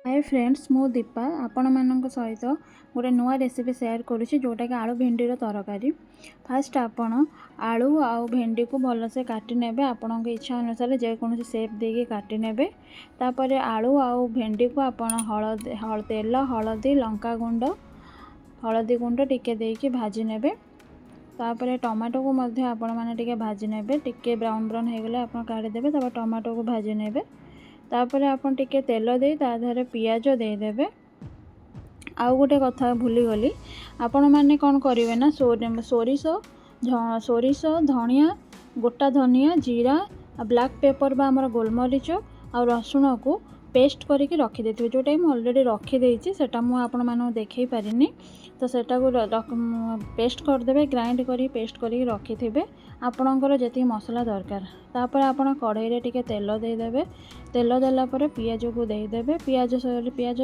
Hi friends मु दीपा आपण मानक सहित गोटे नुआ रेसिपी शेयर करुच्ची जोटा कि आलू भेंडीर तरकारी। फास्ट आपण आलू आउ भेंडी को भलसे काटी नेबे आपण इच्छा अनुसार जेकोसी शेप देके काटी नेबे। तापर आलू आउ भेंडी को आपण तेल हलदी लंका गुंड हलदी गुंड टिके देके भाजी नेबे। तापर टमाटो को मध्य आपण माने टिके भाजी नेबे, टिके ब्राउन ब्राउन हो गले आपण काढ़ी देबे। तापर टमाटो को भाजी नेबे। तापर आपण टिके तेल दे ता देहरे पियाज देदेवे। आउ गोटे कथा भूली गली, आपण माने कौन करेंगे ना सोरिष धनिया गोटा धनिया जीरा ब्लैक पेपर बा आमर गोलमरीच आ रसुण को पेस्ट करके रखिदे जोटा मुझे अलरेडी रखीदे से आपण मानक देखई पारिनी। तो सेटा को पेस्ट करदे ग्राइंड कर पेस्ट कर रखि थे आपणकर जी मसला दरकार। तापर आपण कढ़ाई टिके तेल देदेवे। तेल देला पर पियाज को देदेवे। पियाज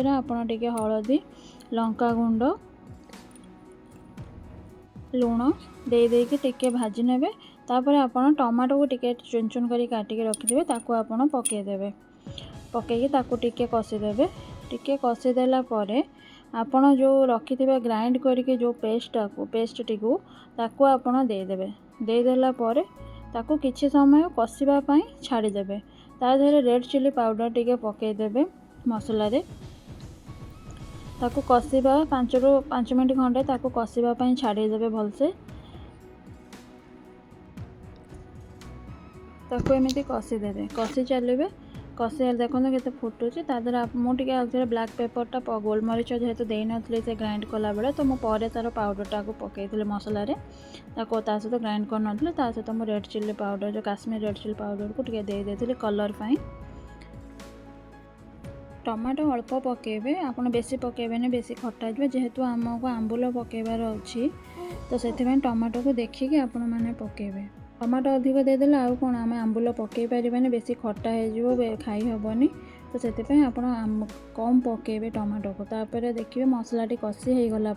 आपण टिके हलदी लंका गुंड लुण देदेकी टिके भाजी नेबे। तापर आपण टमाटो को टिके चुन चुन करी काटिके रखिदेवे ताको आपण पकेदेवे। पकईकी ताको टिके कषिदेवे। टिके कषिदेला परे आपण जो रखिथिबे ग्राइंड करके जो पेस्ट टी ताको आपण देदेवे। देदेला परे ताको किछि समय कषिबा पई छाड़ीदेवे। ता देहरे रेड चिली पाउडर टिके पकईदेवे मसला रे। ताको कषिबा 5 मिनट खंडे ताको कषिबा पई छाड़ीदेवे भलसे। ताको एमती कषिदेवे कषि चलिए। कषि देखो केते फुटुची तादर मुझे ब्लैक पेपरटा गोलमरीच जेहेतु दे नी से ग्राइंड कला बेले तो मुझे तार पाउडरटा को पकई मसला ता सहित ग्राइंड कर नी सहित मुझे रेड चिली पाउडर जो काश्मीर रेड चिली पाउडर को दे कलर पाई। टमाटो अल्प पकेबे आपण बेसी पकेबेनी बेसी खट्टा जो जेहेतु आमको आंबुल पकेबार अच्छी तो से टमाटो को देखिए आपण मैंने पकेबे। टमाटो अधिक देदेले आउ कौन आम आंबुल पकई पारे बेसी खट्टा हो खाई हेबनी। तो से आप कम पकेबे टमाटो को। तापर देखिए मसलाटी कषि हो गला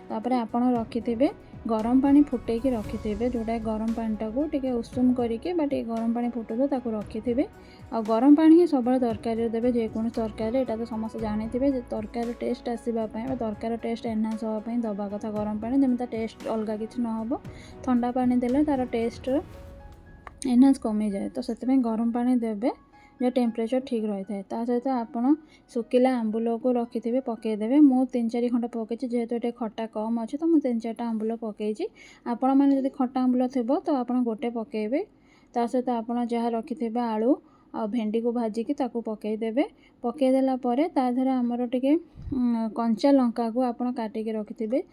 तापर आपण रखिथिबे गरम पानी फुटेकी रखिथिबे जोटा गरम पानीटा को टिके उषुम करके गरम पानी फुटुथो ताको रखिथिबे। आ गरम पानी ही सब तरकारी देबे जेकोसी तरकारी एटा तो समस्त जानिथिबे जे तरकारी टेस्ट आसीबापई तरकारी टेस्ट एनहांस होगापई दबा कथा गरम पानी जेमता टेस्ट अलग किछि न हो। ठंडा पानी देले तार टेस्ट एनहांस कमी जाए तो से गरम पानी देबे जो टेम्परेचर ठीक रही है। ता सहित आपण सुखिला आंबुल को रखिथे पकईदेवे। मु 3-4 खंड पकई जेहेतु ये खट्टा कम अच्छे तो मुझे 3-4टा आंबुल पकई। आपण मैंने खट्टा आंबुल थी तो आप गोटे पकईबे। ता सहित आप जहाँ रखिथे आलू आ भेंडी को भाजिकी ताको पकईदेवे। पकईदेला ता देहरे आमर टिके कंचा लंका को आप काटिके रखिथे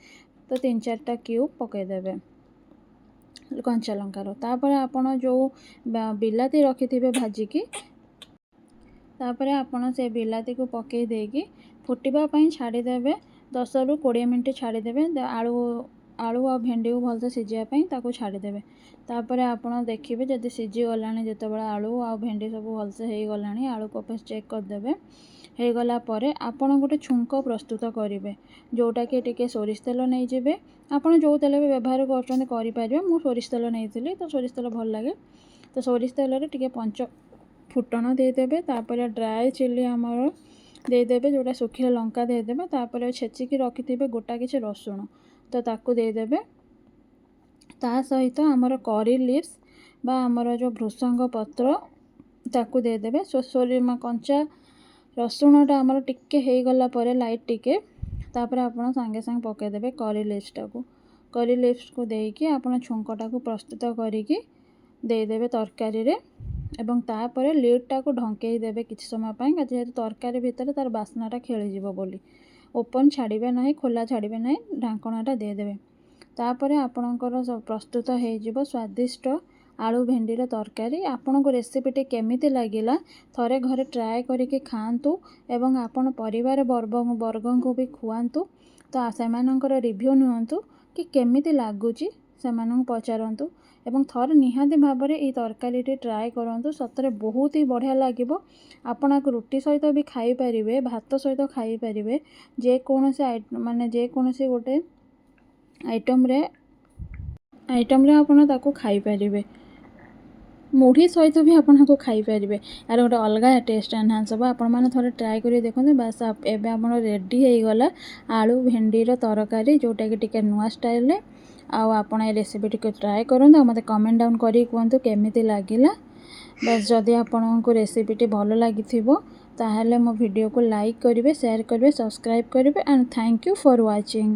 तो 3-4टा क्यूब पकईदेवे कंचा लंकार। तापर आपण जो बिलाती रखिथे भाजिकी तापर आपण से बिलाती को पकई देकी फुटवा छाड़ीदेवे 10 ରୁ 20 मिनट छाड़ीदेवे। आलू आ भेंडी को भलसे सीझापी ताको छाड़ीदेवे। तापर आपण देखिए जदि सीझी गलानी जितेबाला आलू आ भेंडी सब भलसे हो गलानी आलू को चेक करदेवे। हो गला परे आपण गोटे छुंक प्रस्तुत करेंगे जोटा कि टिके सोरिष तेल नहीं जिबे। आपण जो तेल भी व्यवहार करें मु सोरिष तेल नहीं तो सोरिष तेल भल लगे तो सोरिष तेल टिके 5 फुटण देदेवे। तापर ड्राए चिली आमर देदेवे जोटा सुखिला लंका देदेवे। तापर छेचिकी रखिथिबे गोटा किछि रसुण तो ताकू देदेवे। ता सहित आमर करी लिव्स बा आमर जो भृषंग पत्र ताकू देदेवे। कंचा रसुणटा आमर टिके हो गला परे लाइट टिके तापर आपण सांगे सांगे पकईदेवे करी लिव्सटा को। करी लिव्स को देकी आपण छुंकटा को प्रस्तुत करिकी देदेवे तरकारी रे एवं तापर लिडटा को ढंकई देवे किछि समय पाई जेहेतु तरकारी भितर तार बास्नाटा खेलीजिवो बोली ओपन छाड़िबे नहीं खोला छाड़िबे नहीं ढांकणाटा देदेवे। तापर आपणकर प्रस्तुत हो स्वादिष्ट आलू भेंडीर तरकारी। आपनको रेसिपीटी केमिति लागिला थरे घरे ट्राए करिके खाआंतु एवं आपण परिवार वर्ग को भी खुआंतु। तो सेमानंकर रिव्यू नियंतु कि केमिति लागुची सेमानंक पचारंतु एवं थर निहाती भाव में ये तरकारी ट्राए करूँ सतरे बहुत ही बढ़िया लगे। आपण रुटी सहित भी खाई पारिबे भात सहित खाई पारिबे जेकोसी माने जेकोसी गोटे आइटम रे आपण ताको खाई पारिबे। ମୁଢ଼ି ସହିତ ବି ଆପଣ ଆକୁ ଖାଇପାରିବେ। ଆର ଗୋଟେ ଅଲଗା ଟେଷ୍ଟ ଏନହାନ୍ସ ହେବ। ଆପଣମାନେ ଥରେ ଟ୍ରାଏ କରି ଦେଖନ୍ତୁ। ବାସ୍ ଏବେ ଆମର ରେଡ଼ି ହେଇଗଲା ଆଳୁ ଭେଣ୍ଡିର ତରକାରୀ, ଯେଉଁଟାକି ଟିକେ ନୂଆ ଷ୍ଟାଇଲରେ। ଆଉ ଆପଣ ଏ ରେସିପି ଟିକେ ଟ୍ରାଏ କରନ୍ତୁ ଆଉ ମୋତେ କମେଣ୍ଟ ଡାଉନ୍ କରିକି କୁହନ୍ତୁ କେମିତି ଲାଗିଲା। ବାସ୍ ଯଦି ଆପଣଙ୍କୁ ରେସିପିଟି ଭଲ ଲାଗିଥିବ ତାହେଲେ ମୋ ଭିଡ଼ିଓକୁ ଲାଇକ୍ କରିବେ, ସେୟାର କରିବେ, ସବସ୍କ୍ରାଇବ୍ କରିବେ। And thank you for watching.